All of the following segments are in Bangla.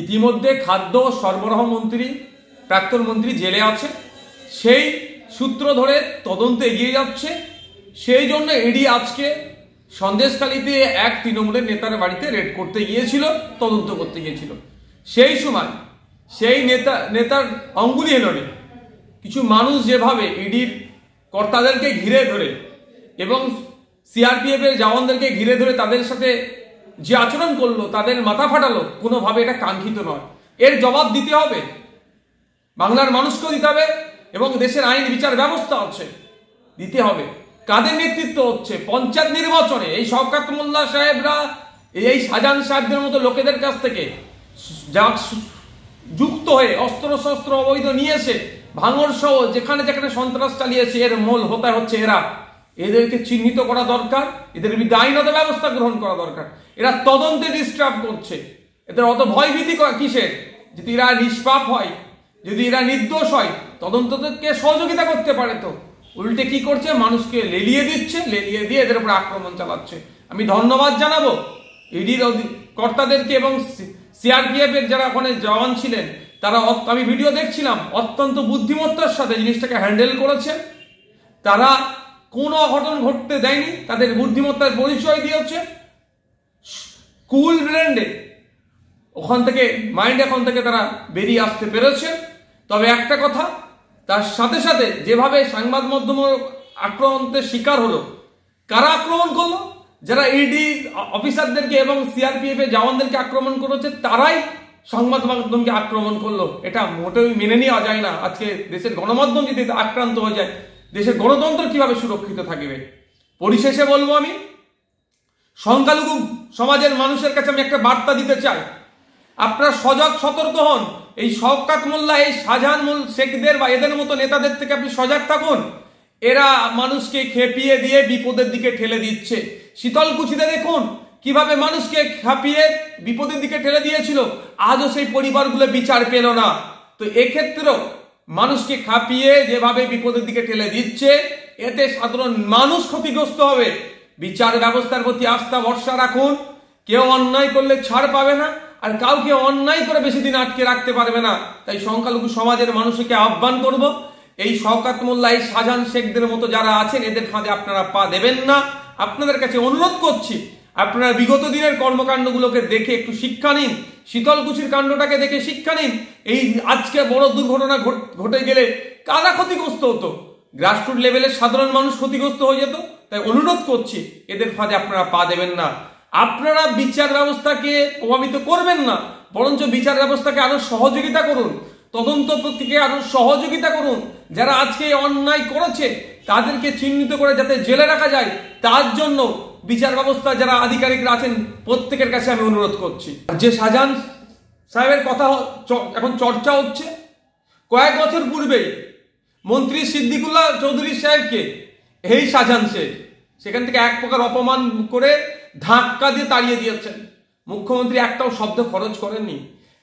ইতিমধ্যে খাদ্য সরবরাহ মন্ত্রী প্রাক্তন মন্ত্রী জেলে আছে, সেই সূত্র ধরে তদন্ত এগিয়ে যাচ্ছে। সেই জন্য ইডি আজকে সন্দেশখালীতে এক তৃণমূলের নেতার বাড়িতে রেড করতে গিয়েছিল, তদন্ত করতে গিয়েছিল। সেই সময় সেই নেতার অঙ্গুলি হেলনে কিছু মানুষ যেভাবে ইডির কর্তাদেরকে ঘিরে ধরে এবং সিআরপিএফ এর জওয়ানদেরকে ঘিরে ধরে তাদের সাথে যে আচরণ করলো, তাদের মাথা ফাটালো, কোনোভাবে এটা কাঙ্ক্ষিত নয়। এর জবাব দিতে হবে, বাংলার মানুষকেও দিতে হবে এবং দেশের আইন বিচার ব্যবস্থা আছে দিতে হবে। কাদের নেতৃত্ব হচ্ছে? পঞ্চায়েত নির্বাচনে এই শওকত মোল্লা সাহেবরা এই শাহজাহান সাহেবদের মতো লোকেদের কাছ থেকে যুক্ত হয়ে অস্ত্র শস্ত্র অবৈধ নিয়ে এসে ভাঙড় সহ যেখানে যেখানে সন্ত্রাস চালিয়েছে এর মূল হোতা হচ্ছে এরা। এদেরকে চিহ্নিত করা দরকার, এদের বিরুদ্ধে আইনত ব্যবস্থা গ্রহণ করা দরকার। এরা তদন্তে ডিস্টার্ব করছে, এদের অত ভয়ভীতি কিসের? যদি এরা নিষ্পাপ হয়, যদি এরা নির্দোষ হয়, তদন্তকে সহযোগিতা করতে পারে। তো উল্টে কি করছে? মানুষকে লেলিয়ে দিচ্ছে, লেলিয়ে দিয়ে এদের উপর আক্রমণ চালাচ্ছে। আমি ধন্যবাদ জানাবো ইডির কর্তাদেরকে এবং সিআরপিএফ এর যারা ওখানে জওয়ান ছিলেন, তারা, আমি ভিডিও দেখছিলাম, অত্যন্ত বুদ্ধিমত্তার সাথে জিনিসটাকে হ্যান্ডেল করেছে। তারা কোনো অঘটন ঘটতে দেয়নি, তাদের বুদ্ধিমত্তার পরিচয় দিয়েছে। কুল ব্র্যান্ডে ওখান থেকে তারা বেরিয়ে আসতে পেরেছে। তবে একটা কথা, তার সাথে সাথে যেভাবে সংবাদ মাধ্যম আক্রমণের শিকার হলো, কারা আক্রমণ করলো? যারা ইডি অফিসারদেরকে এবং সিআরপিএফ এর জওয়ানদেরকে আক্রমণ করেছে, তারাই সংবাদ মাধ্যমকে আক্রমণ করলো। এটা মোটেও মেনে নেওয়া যায় না। আজকে দেশের গণমাধ্যম যদি আক্রান্ত হয়ে যায়, দেশের গণতন্ত্র কিভাবে সুরক্ষিত থাকবে? পরিশেষে বলবো, আমি সংখ্যালঘু সমাজের মানুষের কাছে আমি একটা বার্তা দিতে চাই, আপনারা সজাগ সতর্ক হন। এই শওকত মোল্লা, এই শাহজাহান শেখদের বা এদের মতো নেতাদের থেকে আপনি সজাগ থাকুন। এরা মানুষকে খেপিয়ে দিয়ে বিপদের দিকে ঠেলে দিচ্ছে। শীতলকুচিতে দেখুন কিভাবে মানুষকে খাপিয়ে বিপদের দিকে ঠেলে দিয়েছিল, আজও সেই পরিবারগুলো বিচার পেল না। তো এক্ষেত্রেও মানুষকে খাপিয়ে যেভাবে বিপদের দিকে ঠেলে দিচ্ছে, এতে সাধারণ মানুষ ক্ষতিগ্রস্ত হবে। বিচার ব্যবস্থার প্রতি আস্থা ভরসা রাখুন। কেউ অন্যায় করলে ছাড় পাবে না, আর কাউকে অন্যায় করে বেশি দিন আটকে রাখতে পারবে না। তাই সংখ্যালঘু সমাজের মানুষকে আহ্বান করব, এই শওকত মোল্লা, এই শাহজাহান শেখদের মতো যারা আছেন, এদের ফাঁদে আপনারা পা দেবেন না। আপনাদের কাছে অনুরোধ করছি, আপনারা বিগত দিনের কর্মকাণ্ডগুলোকে দেখে একটু শিক্ষা নিন, শীতলকুচির কাণ্ডটাকে দেখে শিক্ষা নিন। এই আজকে বড় দুর্ঘটনা ঘটে গেলে কারা ক্ষতিগ্রস্ত হতো? গ্রাসরুট লেভেলের সাধারণ মানুষ ক্ষতিগ্রস্ত হয়ে যেত। তাই অনুরোধ করছি, এদের ফাঁদে আপনারা পা দেবেন না। আপনারা বিচার ব্যবস্থাকে প্রভাবিত করবেন না, বরঞ্চ বিচার ব্যবস্থাকে আরো সহযোগিতা করুন, তদন্ত প্রক্রিয়াকে আরো সহযোগিতা করুন। যারা আজকে অন্যায় করেছে তাদেরকে চিহ্নিত করে যাতে জেলে রাখা যায়, তার জন্য বিচার ব্যবস্থা যারা আধিকারিকরা আছেন প্রত্যেকের কাছে আমি অনুরোধ করছি। যে শাহজাহান সাহেবের কথা এখন চর্চা হচ্ছে, কয়েক বছর পূর্বেই মন্ত্রী সিদ্দিকুল্লাহ চৌধুরী সাহেবকে এই শাহজাহান শেখ সেখান থেকে এক প্রকার অপমান করে ধাক্কা দিয়ে তাড়িয়ে দিয়েছেন। মুখ্যমন্ত্রী একটাও শব্দ খরচ করেননি।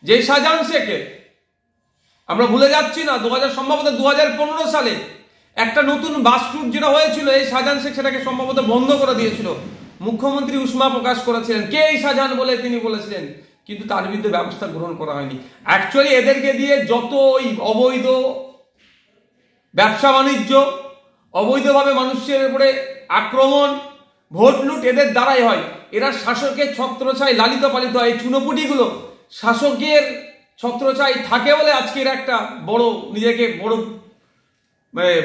যে শাহজাহান শেখে আমরা ভুলে যাচ্ছি না, সম্ভবত 2015 সালে একটা নতুন বাস রুট যেটা হয়েছিল, এই শাহজাহান শেখ সেটাকে সম্ভবত বন্ধ করে দিয়েছিল। মুখ্যমন্ত্রী উষ্মা প্রকাশ করেছিলেন, কে এই শাহজাহান বলে তিনি বলেছিলেন, কিন্তু তার বিরুদ্ধে ব্যবস্থা গ্রহণ করা হয়নি। অ্যাকচুয়ালি এদেরকে দিয়ে যত ওই অবৈধ ব্যবসা বাণিজ্য, অবৈধভাবে মানুষের উপরে আক্রমণ, ভোট লুট এদের দ্বারাই হয়। এরা শাসকের ছত্রছায় লালিত পালিত হয়। এই চুনোপুটিগুলো শাসকের ছত্রছায় থাকে বলে আজকে এরা একটা বড় নিজেকে বড়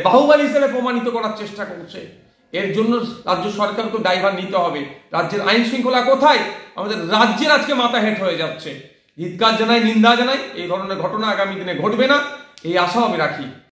বাহুবলী হিসেবে প্রমাণিত করার চেষ্টা করছে। এর জন্য রাজ্য সরকারকে দায়ভার নিতে হবে। রাজ্যের আইন শৃঙ্খলা কোথায়? আমাদের রাজ্যের আজকে মাথা হেঁট হয়ে যাচ্ছে। ধিক্কার জানাই, নিন্দা জানাই। এই ধরনের ঘটনা আগামী দিনে ঘটবে না, এই আশাও আমি রাখি।